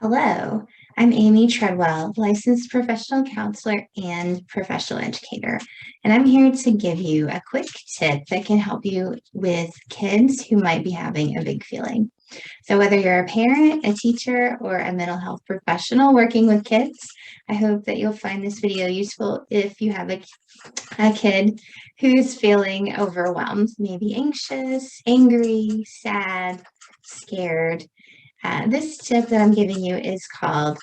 Hello, I'm Amy Treadwell, licensed professional counselor and professional educator, and I'm here to give you a quick tip that can help you with kids who might be having a big feeling. So, whether you're a parent, a teacher, or a mental health professional working with kids, I hope that you'll find this video useful if you have a kid who's feeling overwhelmed, maybe anxious, angry, sad, scared. This tip that I'm giving you is called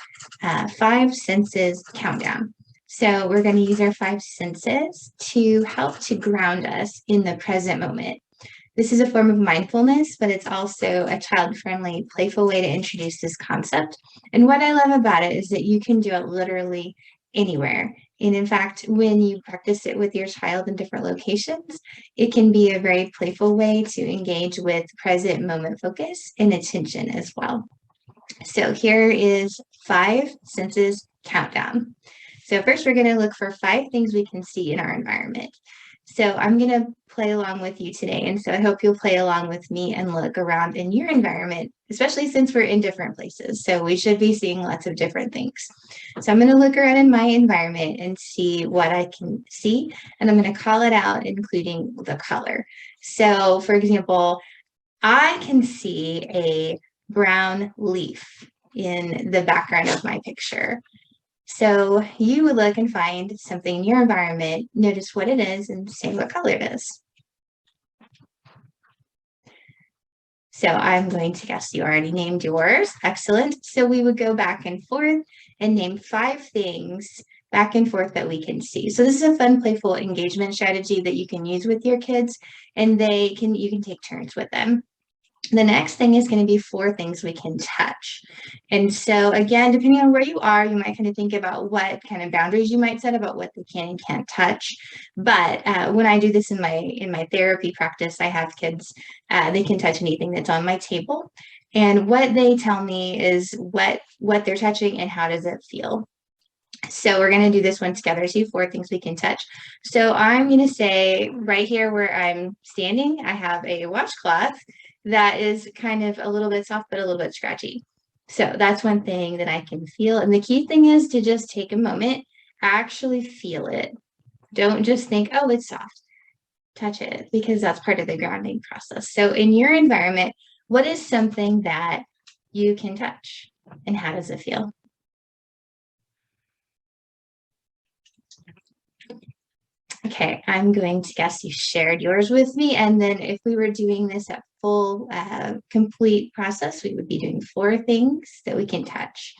Five Senses Countdown. So we're going to use our five senses to help to ground us in the present moment. This is a form of mindfulness, but it's also a child-friendly, playful way to introduce this concept. And what I love about it is that you can do it literally anywhere. And in fact, when you practice it with your child in different locations, it can be a very playful way to engage with present moment focus and attention as well. So here is five senses countdown. So first we're going to look for five things we can see in our environment. So I'm going to play along with you today. And so I hope you'll play along with me and look around in your environment, especially since we're in different places. So we should be seeing lots of different things. So I'm going to look around in my environment and see what I can see. And I'm going to call it out, including the color. So for example, I can see a brown leaf in the background of my picture. So you would look and find something in your environment, notice what it is, and say what color it is. So I'm going to guess you already named yours. Excellent. So we would go back and forth and name five things back and forth that we can see. So this is a fun, playful engagement strategy that you can use with your kids, and you can take turns with them. The next thing is going to be four things we can touch. And so again, depending on where you are, you might kind of think about what kind of boundaries you might set about what they can and can't touch. But when I do this in my therapy practice, I have kids, they can touch anything that's on my table. And what they tell me is what they're touching and how does it feel. So we're going to do this one together. See four things we can touch. So I'm going to say right here where I'm standing, I have a washcloth that is kind of a little bit soft, but a little bit scratchy. So that's one thing that I can feel. And the key thing is to just take a moment, actually feel it. Don't just think, oh, it's soft. Touch it, because that's part of the grounding process. So in your environment, what is something that you can touch and how does it feel? Okay, I'm going to guess you shared yours with me. And then if we were doing this at full, complete process, we would be doing four things that we can touch.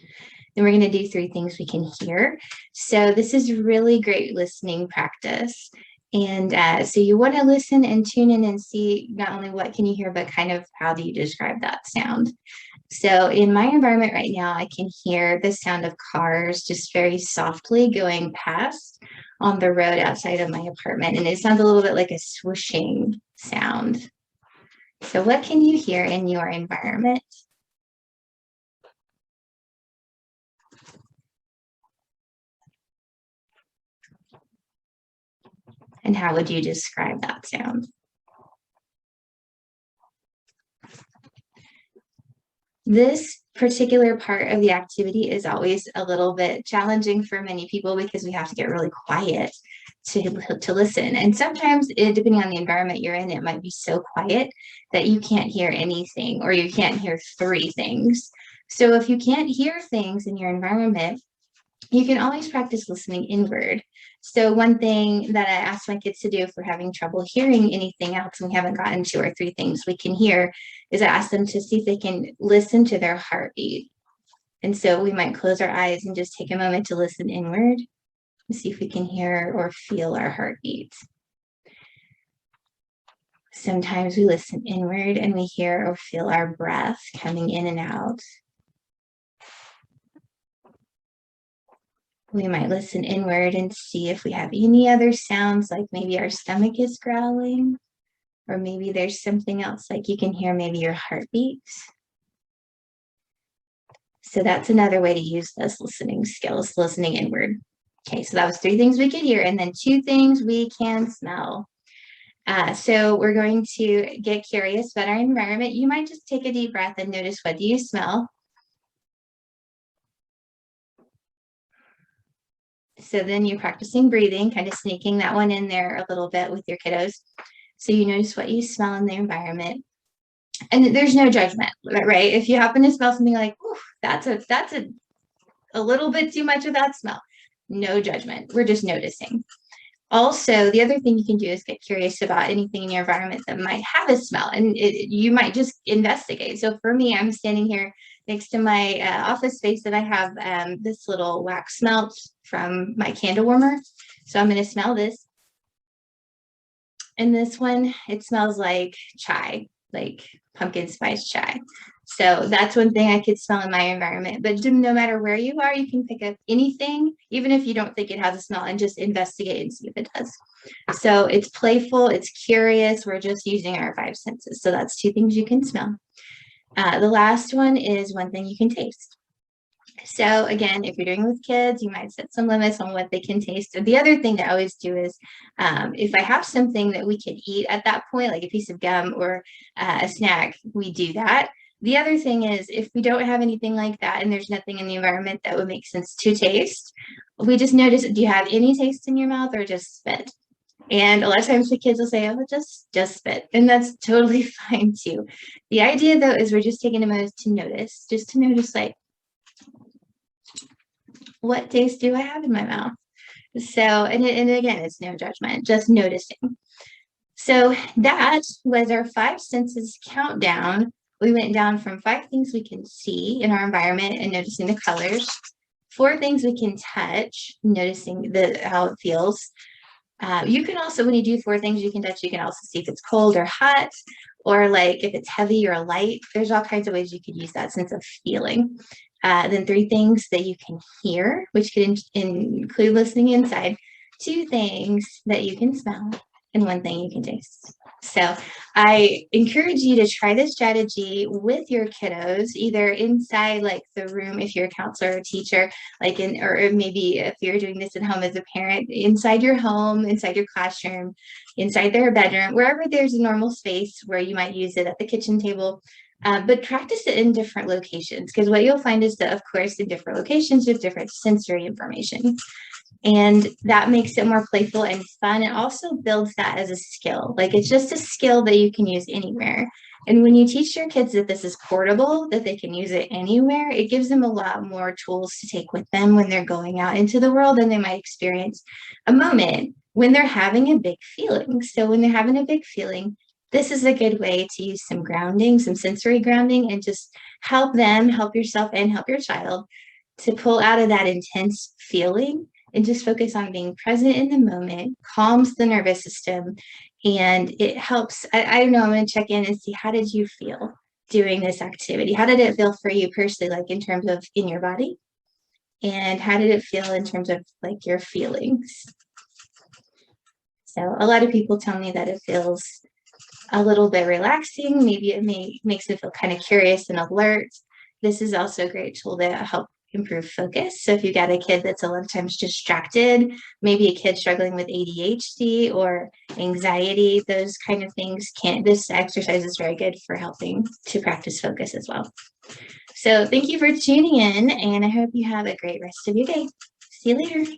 Then we're going to do three things we can hear. So this is really great listening practice. And so you want to listen and tune in and see not only what can you hear, but kind of how do you describe that sound. So in my environment right now, I can hear the sound of cars just very softly going past on the road outside of my apartment. And it sounds a little bit like a swooshing sound. So what can you hear in your environment? And how would you describe that sound? This particular part of the activity is always a little bit challenging for many people because we have to get really quiet to listen. And sometimes, depending on the environment you're in, it might be so quiet that you can't hear anything or you can't hear three things. So if you can't hear things in your environment, you can always practice listening inward. So one thing that I ask my kids to do if we're having trouble hearing anything else and we haven't gotten two or three things we can hear is I ask them to see if they can listen to their heartbeat. And so we might close our eyes and just take a moment to listen inward and see if we can hear or feel our heartbeat. Sometimes we listen inward and we hear or feel our breath coming in and out. We might listen inward and see if we have any other sounds, like maybe our stomach is growling, or maybe there's something else, like you can hear maybe your heartbeat. So that's another way to use those listening skills, listening inward. Okay, so that was three things we could hear, and then two things we can smell. So we're going to get curious about our environment. You might just take a deep breath and notice, what do you smell? So then you're practicing breathing, kind of sneaking that one in there a little bit with your kiddos. So you notice what you smell in the environment. And there's no judgment, right? If you happen to smell something like, "Ooh, that's a little bit too much of that smell," no judgment. We're just noticing. Also, the other thing you can do is get curious about anything in your environment that might have a smell, and you might just investigate. So for me, I'm standing here next to my office space, and I have this little wax melt from my candle warmer. So I'm going to smell this. And this one, it smells like chai, like pumpkin spice chai. So that's one thing I could smell in my environment. But no matter where you are, you can pick up anything, even if you don't think it has a smell, and just investigate and see if it does. So it's playful, it's curious. We're just using our five senses. So that's two things you can smell. The last one is one thing you can taste. So again, if you're doing with kids, you might set some limits on what they can taste. The other thing that I always do is if I have something that we can eat at that point, like a piece of gum or a snack, we do that. The other thing is if we don't have anything like that and there's nothing in the environment that would make sense to taste, we just notice, do you have any taste in your mouth or just spit? And a lot of times the kids will say, "Oh, just spit." And that's totally fine too. The idea though is we're just taking a moment to notice, just to notice like, what taste do I have in my mouth? So, and again, it's no judgment, just noticing. So that was our five senses countdown. We went down from 5 things we can see in our environment and noticing the colors, 4 things we can touch, noticing how it feels. You can also, when you do 4 things you can touch, you can also see if it's cold or hot, or like if it's heavy or light. There's all kinds of ways you could use that sense of feeling. Then 3 things that you can hear, which could include listening inside, 2 things that you can smell, and 1 thing you can taste. So I encourage you to try this strategy with your kiddos, either inside like the room if you're a counselor or teacher, like or maybe if you're doing this at home as a parent, inside your home, inside your classroom, inside their bedroom, wherever there's a normal space where you might use it, at the kitchen table. But practice it in different locations, because what you'll find is that, of course, in different locations, there's different sensory information. And that makes it more playful and fun. It also builds that as a skill. Like it's just a skill that you can use anywhere. And when you teach your kids that this is portable, that they can use it anywhere, it gives them a lot more tools to take with them when they're going out into the world, and they might experience a moment when they're having a big feeling. So when they're having a big feeling, this is a good way to use some grounding, some sensory grounding, and just help them, help yourself, and help your child to pull out of that intense feeling and just focus on being present in the moment, calms the nervous system, and it helps. I don't know, I'm going to check in and see, how did you feel doing this activity? How did it feel for you personally, like in terms of in your body? And how did it feel in terms of like your feelings? So a lot of people tell me that it feels a little bit relaxing. Maybe it makes them feel kind of curious and alert. This is also a great tool to help improve focus. So if you've got a kid that's a lot of times distracted, maybe a kid struggling with ADHD or anxiety, those kind of things, this exercise is very good for helping to practice focus as well. So thank you for tuning in, and I hope you have a great rest of your day. See you later.